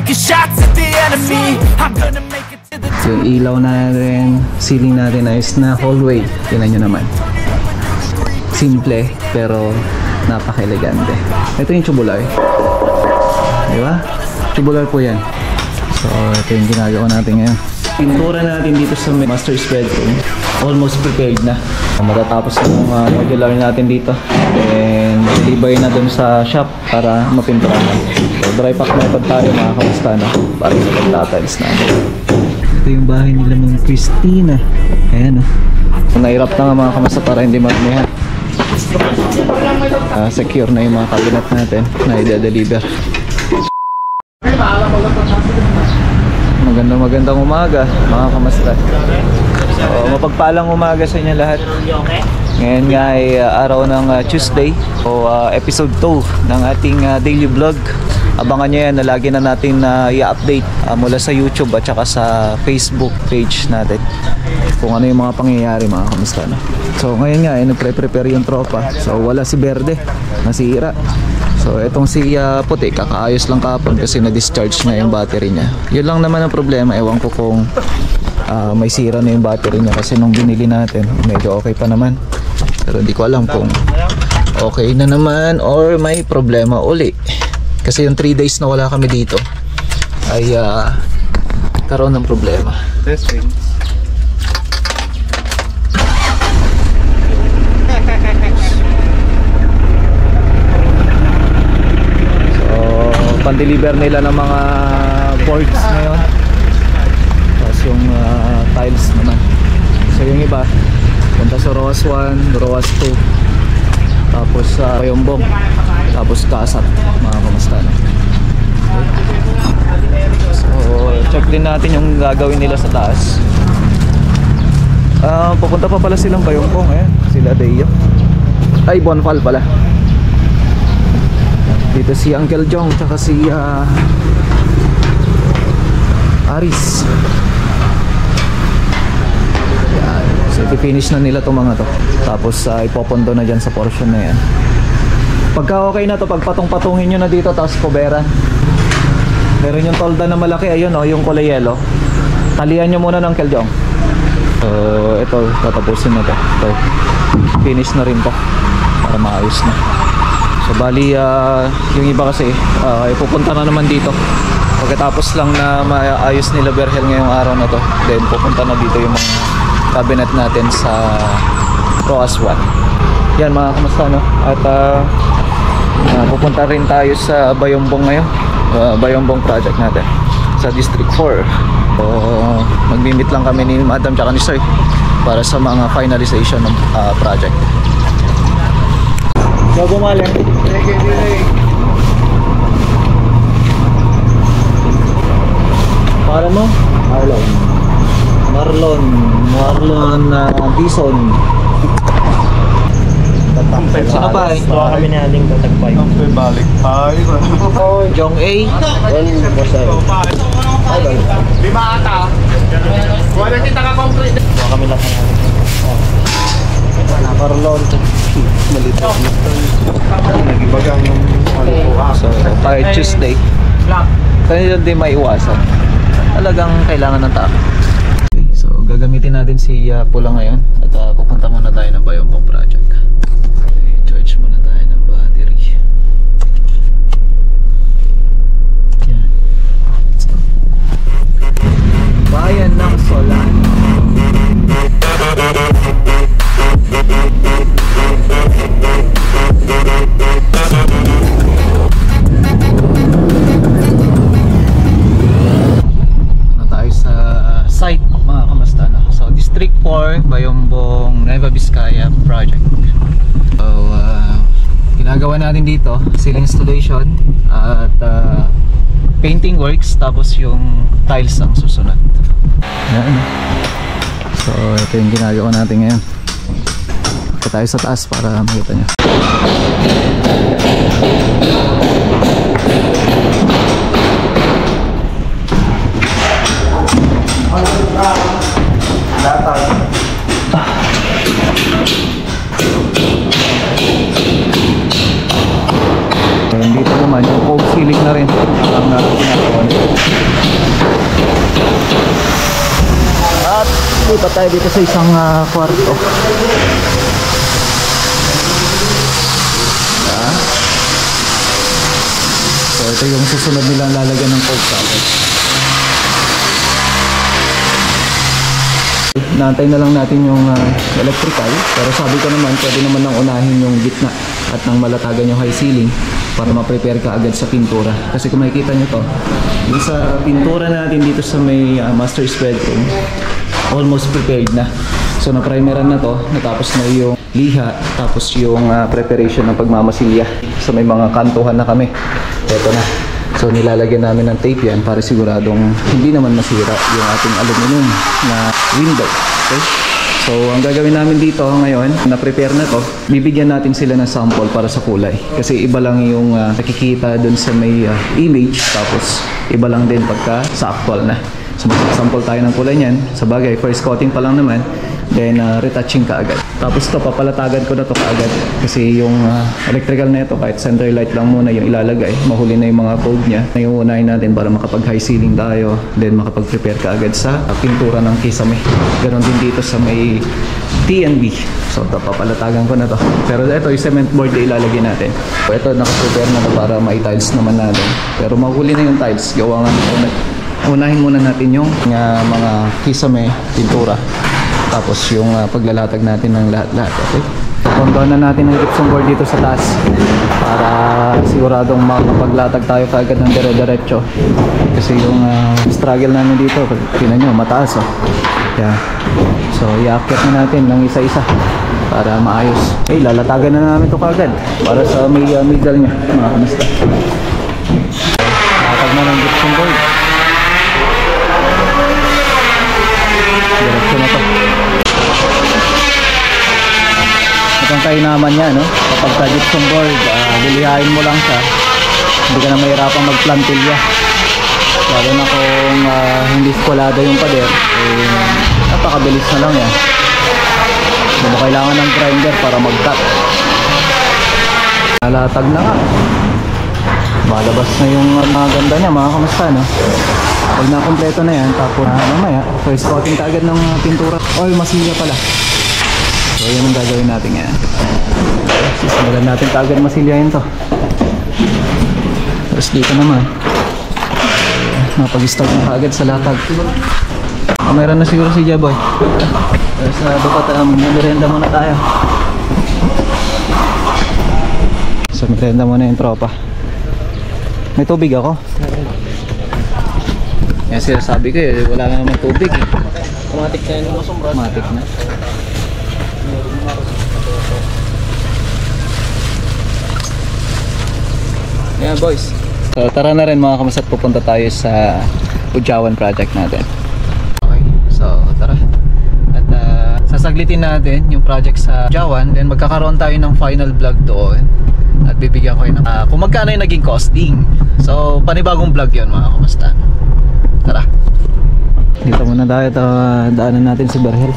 taking shots at the enemy. I'm gonna make it to the top. Yung ilaw natin, ceiling natin ayos na, hallway. Tingnan nyo naman. Simple, pero napaka-elegante. Ito yung tubular. Diba? Tubular po yan. So, ito yung ginagawa natin ngayon. Pintura natin dito sa master's bedroom. Almost prepared na. Matatapos na yung modular natin dito. And deliver na dun sa shop para mapintura na. So, dry pack method tayo mga kamusta na. Para sa pagtatiles na. Ito yung bahay nila ng Christina. Ayan o. Nahirap na nga mga kamusta para hindi maramihan. Secure na yung mga cabinet natin na i-deliver. Magandang umaga mga kamusta. So, mapagpalang umaga sa inyo lahat. Ngayon nga ay araw ng Tuesday o episode 2 ng ating daily vlog. Abangan nyo yan na lagi na natin i-update mula sa YouTube at saka sa Facebook page natin kung ano yung mga pangyayari mga kamusta na. So ngayon nga ay nagpre-prepare yung tropa. So wala si Berde, nasira. So itong si Puti, kakaayos lang kapon kasi na-discharge na yung battery niya. Yun lang naman ang problema, ewan ko kung may sira na yung battery niya kasi nung binili natin medyo okay pa naman. Pero hindi ko alam kung okay na naman or may problema uli. Kasi yung 3 days na wala kami dito ay karoon ng problema. Pan-deliver nila ng mga boards ngayon. Tapos yung tiles naman. So yung iba punta sa ROAS 1, ROAS 2, tapos Bayombong, tapos Kasat mga kamusta na. So check din natin yung gagawin nila sa taas. Pupunta pa pala silang Bayombong sila Deo. Ay Bonfal pala. Dito si Uncle Jong tsaka si Aris. Yan. So i-finish na nila itong mga to. Tapos ipopondo na dyan sa portion na yan. Pagka okay na to, pagpatong-patungin nyo na dito tapos kuberan. Meron yung tolda na malaki, ayun yung kulay yellow. Talian nyo muna ng Uncle Jong. So ito, tatapusin na to. So finish na rin to para maayos na. So bali yung iba kasi pupunta na naman dito pagkatapos lang na maayos nila Berhel ngayong araw na to. Then pupunta na dito yung mga cabinet natin sa ROAS 1. Yan mga kamusta no? At pupunta rin tayo sa Bayombong ngayon, Bayombong project natin sa District 4. So mag-meet lang kami ni Madam tsaka ni Sir para sa mga finalization ng project. So bumali. Para mo? Marlon Bison. Sino pa kami ni Aling tatagpay. Balik tayo. Jong A. Lima ata. Wala kita ka-complete. Kami lang Marlon. Malito. Nagibagang yung so tayo Tuesday. Kaya hindi maiwasan. Talagang kailangan ng tao. Okay, so gagamitin natin si Pula ngayon at pupunta muna tayo ng Bayombong project. Okay, charge muna tayo ng battery. Yan. Let's go. Bayan ng Solano. Site mga kamusta na. So District 4 Bayombong Nueva Vizcaya project. So ginagawa natin dito ceiling installation at painting works, tapos yung tiles ang susunod. Ayan. So ito yung ginagawa natin ngayon. Ito tayo sa taas para makita nyo. Dito naman yung cold ceiling na rin ang ginagawa. lilipat tayo dito sa isang kwarto. So ito yung susunod nilang lalagyan ng cold cabinet. Naantay na lang natin yung electrical, pero sabi ko naman pwede naman nang unahin yung gitna at nang malatagan yung high ceiling para ma-prepare ka agad sa pintura. Kasi kung makikita nyo to, yung sa pintura natin dito sa may master's bedroom, almost prepared na. So na-primeran na to, natapos na yung liha, tapos yung preparation ng pagmamasilya. So may mga kantuhan na kami. Ito na. So nilalagyan namin ng tape yan para siguradong hindi naman masira yung ating aluminum na window. Okay? So ang gagawin namin dito ngayon, na-prepare na to, bibigyan natin sila ng sample para sa kulay. Kasi iba lang yung nakikita dun sa may image, tapos iba lang din pagka sa actual na. So mag-sample tayo ng kulay niyan. Sa bagay, first coating pa lang naman, then retouching ka agad. Tapos to, papalatagan ko na to kaagad. Kasi yung electrical na ito, kahit center light lang muna yung ilalagay, mahuli na yung mga code niya. Naiuunahin natin para makapag high ceiling tayo, then makapag-prepare ka agad sa pintura ng kisame. Ganon din dito sa may TNB. So ito, papalatagan ko na to. Pero ito, yung cement board na ilalagay natin. So ito, nakaprepare na to para may tiles naman natin. Pero mahuli na yung tiles, gawa nga unahin muna natin yung mga kisame, pintura. Tapos yung paglalatag natin ng lahat-lahat. Okay? Pondohan na natin ang gypsum board dito sa taas para siguradong makapaglatag tayo kaagad ng dire-diretso. Kasi yung struggle namin dito, tingnan nyo, mataas oh. Yeah. So i-aakyat na natin ng isa-isa para maayos. Okay, lalatagan na namin ito kaagad para sa may middle nya, mga kamusta. Latag na ng gypsum board. Diretso na to. Itong kainaman niya, no? Kapag sa gypsum board, lilihain mo lang siya, hindi ka na mahirapang magplantilya. Lalo na kung hindi skolada yung pader, napakabilis na lang yan. Hindi mo kailangan ng grinder para mag-cut. Nalatag na nga. Malabas na yung ganda niya, mga kamusta, no? Pag nakompleto na yan, tapos mamaya, first coating ka agad ng pintura. Oy, masilya pala. So, yan ang gagawin natin yan. Sisimulan natin kaagad masilyahin to. Tapos dito naman, napag-start na kaagad sa latag. Meron na siguro si Jaboy. Tapos dapat mag-merenda muna tayo. So, merenda muna yung tropa. May tubig ako. Yan sinasabi ko eh, wala na naman tubig eh. Automatic na yun, masumbrad. Automatic na. Yeah boys. So tara na rin mga kamasat, pupunta tayo sa Ujawan project natin. Okay, so tara. At sasaglitin natin yung project sa Ujawan, then magkakaroon tayo ng final vlog doon. At bibigyan ko yun ng kung magkano yung naging costing. So panibagong vlog yun mga kamastan. Tara. Dito muna tayo, daanan natin si Berhel.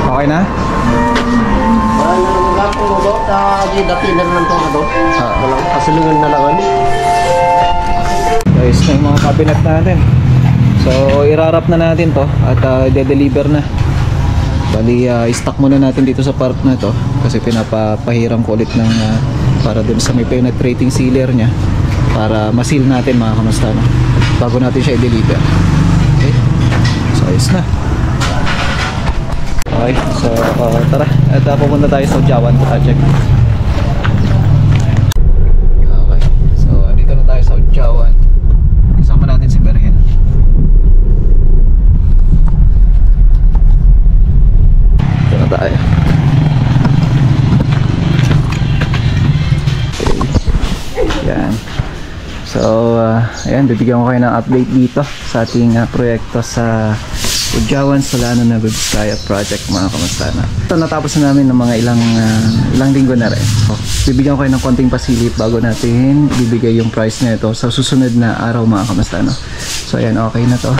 Okay na? Datinan lang ito na ito. Walang kasulungan na lang. Guys, na yung mga cabinet natin. So irarap na natin to at de-deliver na. Bali stock muna natin dito sa part na to kasi pinapahiram ko ulit ng para dun sa may penetrating sealer nya para ma-seal natin mga kamusta, no? Bago natin siya i-deliver. Okay, so ayos na. Okay, so tara at pupunta tayo sa Ujawan project. Okay, so dito na tayo sa Ujawan. Kasama natin si Berhen. Ito na tayo. Okay. Yan. So ayan, bibigyan ko kayo ng update dito sa ating proyekto sa Ujawan Solano Nueva Vizcaya project mga kamusta na. So natapos na namin ng mga ilang linggo na rin. So bibigyan ko kayo ng konting pasilip bago natin bibigay yung price na ito sa susunod na araw mga kamusta, no? So ayan, okay na to.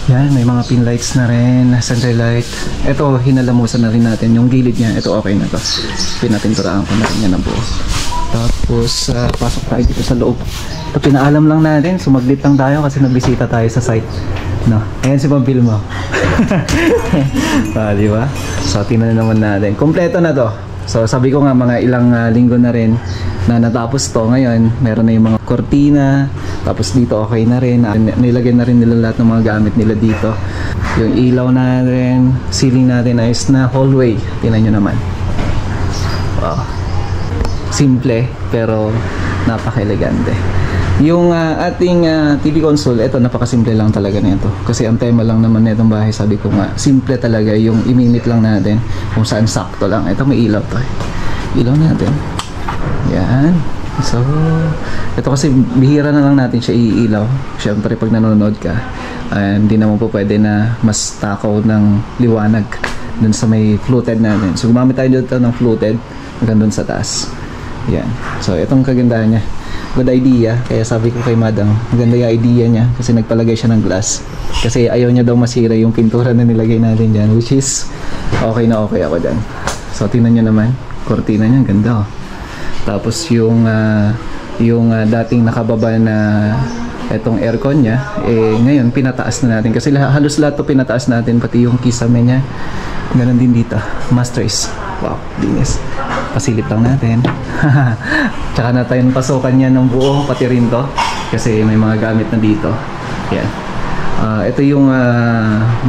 Yan, may mga pin lights na rin, center light. Ito, hinalamusan na rin natin. Yung gilid niya, ito okay na to. Pinapinturahan ko na rin yan ang buo. Tapos, pasok tayo dito sa loob. Ito, pinaalam lang natin. Sumaglit lang tayo kasi nagbisita tayo sa site. No? Ayan si Pamphil mo. Di ba? So, tingnan naman natin. Kompleto na to. So, sabi ko nga, mga ilang linggo na rin na natapos to. Ngayon, meron na yung mga kortina. Tapos dito okay na rin. Nilagay na rin nila lahat ng mga gamit nila dito. Yung ilaw natin, ceiling natin ayos na, hallway. Tingnan nyo naman. Wow. Simple, pero napaka-elegante. Yung ating TV console, ito napakasimple lang talaga nito. Kasi ang tema lang naman nitong bahay, sabi ko nga, simple talaga yung imimit lang natin kung saan sakto lang. Ito may ilaw to. Ilaw natin. Yan. So, ito kasi bihira na lang natin siya iilaw. Siyempre pag nanonood ka, hindi naman po pwede na mas takaw ng liwanag dun sa may fluted natin. So, gumamit tayo dito ng fluted hanggang dun sa taas. Yan. So, itong kagandahan niya. Good idea. Kaya sabi ko kay Madam, maganda yung idea niya kasi nagpalagay siya ng glass. Kasi ayaw niya daw masira yung pintura na nilagay natin dyan, which is okay na okay ako dyan. So, tingnan nyo naman. Kortina niya, ganda oh. Tapos yung dating nakababa na etong aircon niya, ngayon pinataas na natin kasi halos lahat to pinataas natin, pati yung kisame niya. Ganun din dito, master's. Wow, linis. Pasilip lang natin. Tsaka na tayong pasukan niya ng buo, pati rin to kasi may mga gamit na dito. Yan. Ito yung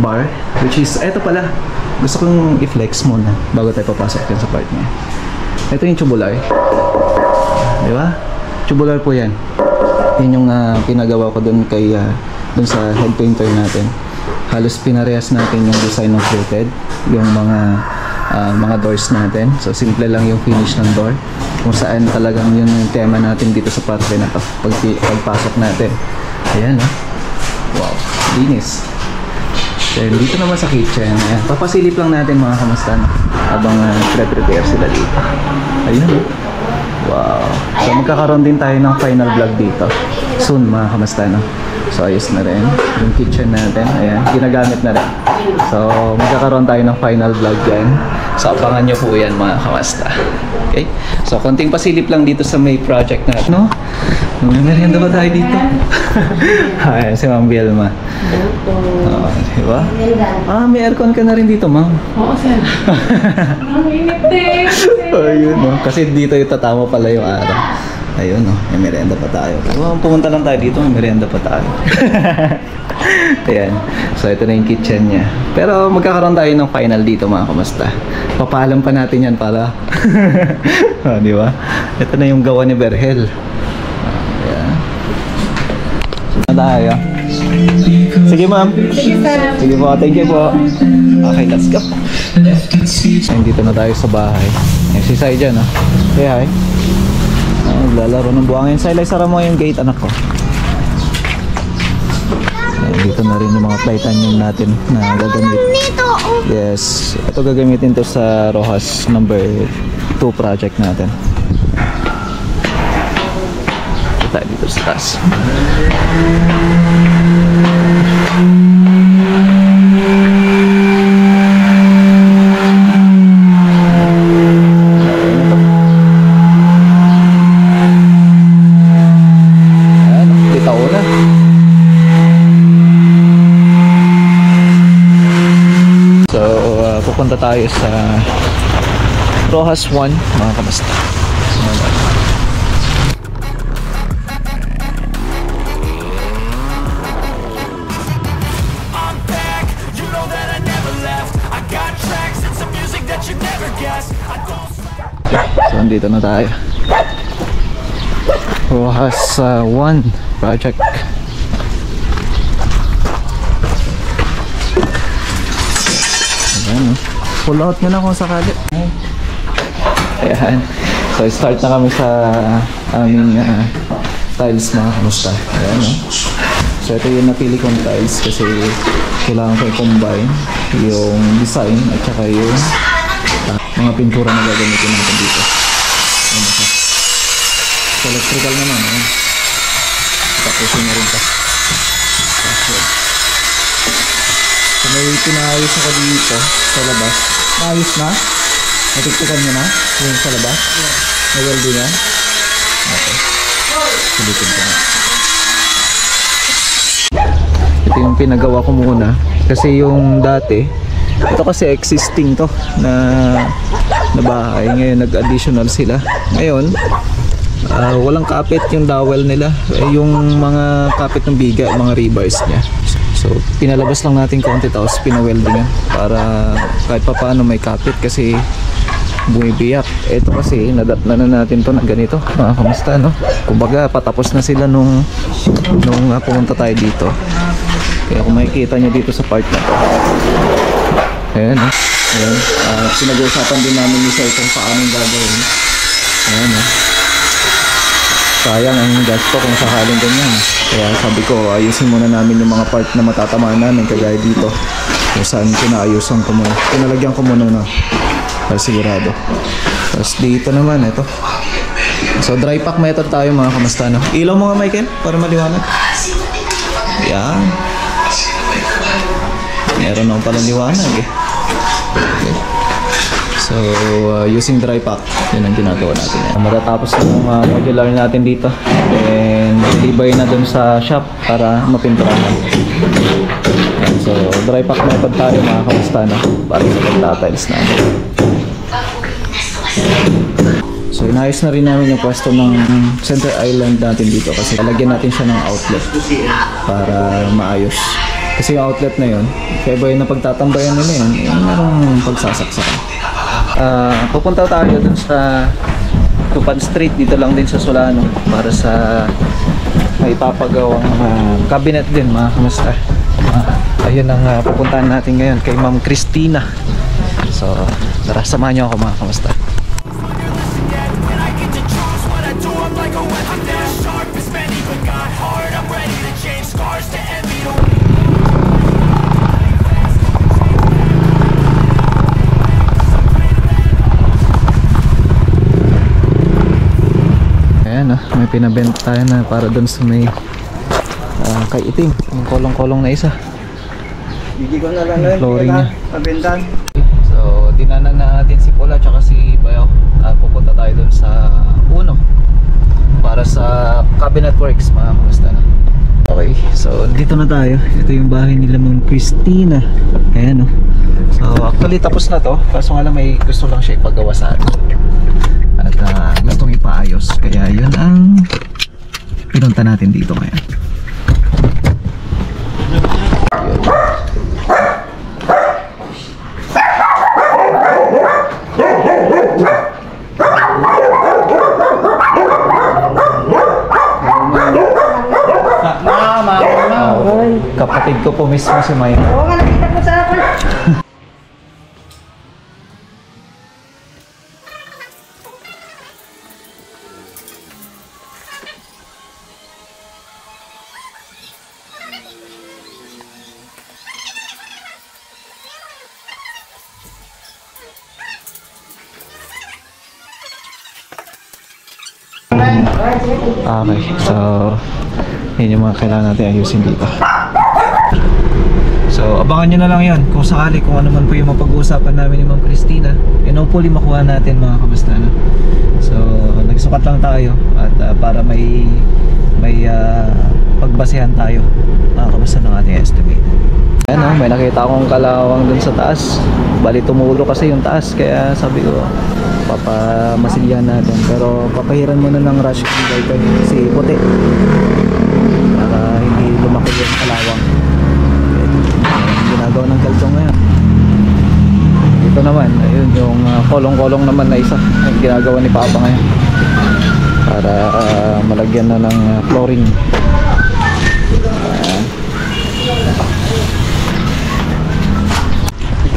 bar, which is, ito pala, gusto kong i-flex muna bago tayo papasok din sa part niya. Ito yung tubular. Di ba? Tubular po yan. Yan yung pinagawa ko dun kay dun sa head painter natin. Halos pinarehas natin yung design ng fluted, yung mga doors natin. So simple lang yung finish ng door. Kung saan talagang yun yung tema natin dito sa parte na to. Pagpasok natin. Ayan oh. Wow. Linis. Then dito naman sa kitchen. Ayan. Papasilip lang natin mga kamusta no? Habang prepare sila dito. Ayun oh. Wow. So magkakaroon din tayo ng final vlog dito soon mga kamusta no? So ayos na rin yung kitchen natin. Ayan, ginagamit na rin. So magkakaroon tayo ng final vlog dyan. So abangan nyo po yan mga kamusta. Okay? So konting pasilip lang dito sa may project natin no? Merienda ba tayo dito? Ayan, si Ma'am Bielma. Diba? May aircon ka na rin dito, Ma'am. Oo, sir. Ang init din. Ayun, no? Kasi dito yung tatama pala yung araw. Ayun, no? May merienda pa tayo. Pumunta lang tayo dito, may merienda pa tayo. Ayan. So, ito na yung kitchen niya. Pero magkakaroon tayo ng final dito, mga kamusta. Papaalam pa natin yan para. Di ba? Ito na yung gawa ni Berhel. Ayan. Na tayo. Sige, ma'am. Sige, sir. Sige po, thank you po. Okay, let's go. Dito na tayo sa bahay. Ayan, si Sai dyan, no? Say hi. Lalaro ng buhangin. Sai, sara mo yung gate, anak ko. Ayan, dito na rin yung mga titanium natin na gagamit. Yes, ito gagamitin to sa Rojas number 2 project natin. Ito tayo dito sa taas. Pupunta tayo sa Rojas 1 mga kamusta. So andito na tayo. Rojas 1 project. Ayan, pull out nyo na kung sakali. Ayan. So start na kami sa aming tiles mga kamusta. Ayan, no? So ito yung napili kong tiles kasi kailangan ko i-combine yung design at saka yung mga pintura na gagamitin natin dito. Ayan, so electrical naman. Ayan. Tapusin na rin pa. So may pinayos ako dito sa labas. Naayos na? Natiktikan nyo na? Yung sa labas? Na-welding yan? Okay. Sulitin ko na. Ito yung pinagawa ko muna. Kasi yung dati, ito kasi existing to na bahay. Ngayon nag-additional sila. Ngayon, walang kapit yung dowel nila. Yung mga kapit ng biga, mga rebars niya. So, pinalabas lang natin konti tapos pinaweldingan para kahit pa paano may kapit kasi bumibiyak. Ito kasi nadat na natin to na ganito. Kamusta no? Kumbaga patapos na sila nung pumunta tayo dito. Kaya kung makikita nyo dito sa part na to, ayan no? Ayan. Pinag-uusapan din namin ni Sir kung paano gagawin. Ayan no? Sayang ang gasto kung sakaling ganyan. Kaya sabi ko ayusin muna namin yung mga part na matatamaan namin kagaya dito kung saan pinaayusan ko muna. Pinalagyan ko muna na para sigurado. Tapos dito naman ito. So dry pack method tayo mga kamusta no? Ilaw mo nga Michael para maliwanag. Yan. Meron akong palang liwanag eh. Okay. So using dry pack, yun ang ginagawa natin. Matatapos na yung modular natin dito. And libay na dun sa shop para mapinturahan. So dry pack method tayo mga kamusta no? Para sa pagtatiles natin. So inayos na rin namin yung pwesto ng center island natin dito kasi lalagyan natin siya ng outlet para maayos. Kasi yung outlet na yun, kaya ba yung napagtatambayan nila yun, yung merong pagsasaksakan. Pupunta tayo dun sa Tupan Street, dito lang din sa Solano para sa may papagawang cabinet din mga kamusta. Ayun ang pupuntahan natin ngayon kay Ma'am Christina. So tara, samahan nyo ako mga kamusta. Ayan may pinabenta tayo na para doon sa may kay itim, yung kolong-kolong na isa. Hindi ko na lang Flooring niya. Pabentan. So dinanan na natin si Paula at si Bayaw at pupunta tayo doon sa Uno para sa cabinet works mga kamusta na. Okay, so dito na tayo. Ito yung bahay nila Ma'am Christina. Ayan So actually tapos na to, kaso nga lang may gusto lang siya ipagawa sa atin at gustong ipaayos, kaya yun ang pinunta natin dito ngayon. Kapatid ko po mismo si Maya. Oo nga, nakita ko sa akin. Okay, so yun yung mga kailangan natin ayusin dito. So abangan nyo na lang yan kung sakali kung ano man po yung mapag-uusapan namin ni Ma'am Christina, and hopefully makuha natin mga kamusta na. So nagsukat lang tayo at para may pagbasehan tayo mga kamusta ng ating estimate. Ayan may nakita akong kalawang dun sa taas. Bali tumulo kasi yung taas, kaya sabi ko papamasilyan natin, pero papahiran muna ng rush guide si puti para hindi lumaki yung kalawang. Ginagawa ng galtong ngayon. Dito naman ayun yung kolong-kolong naman na isa ang ginagawa ni Papa ngayon para malagyan na ng flooring.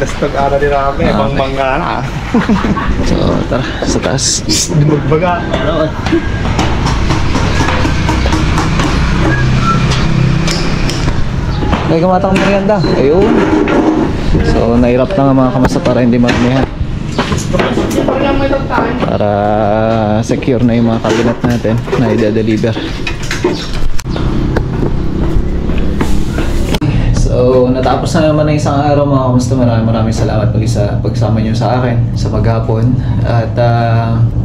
Tastog ara din namin, bang-bangga na. So tara, sa taas. Magbaga. May kamatang merienda. Ayun. So nahirap na nga mga kamasa para hindi maramihan. Para secure na yung mga cabinet natin na i-deliver. So So, natapos na naman na isang araw mga kamusta. Maraming salamat muli sa pagsama nyo sa akin sa maghapon. At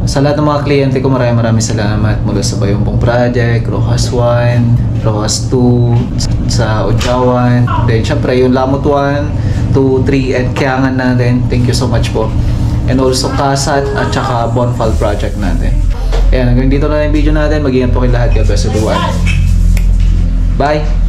sa lahat ng mga kliyente ko, maraming salamat mula sa Bayumbong Project, Rojas 1, Rojas 2, sa Ochawan. Then, syempre, yung Lamot 1, 2, 3, and Kiangan natin. Thank you so much po. And also, Kasat at saka Bonfal Project natin. Ayan, hanggang dito na yung video natin. Mag-ingat po kayo lahat. God bless everyone. Bye!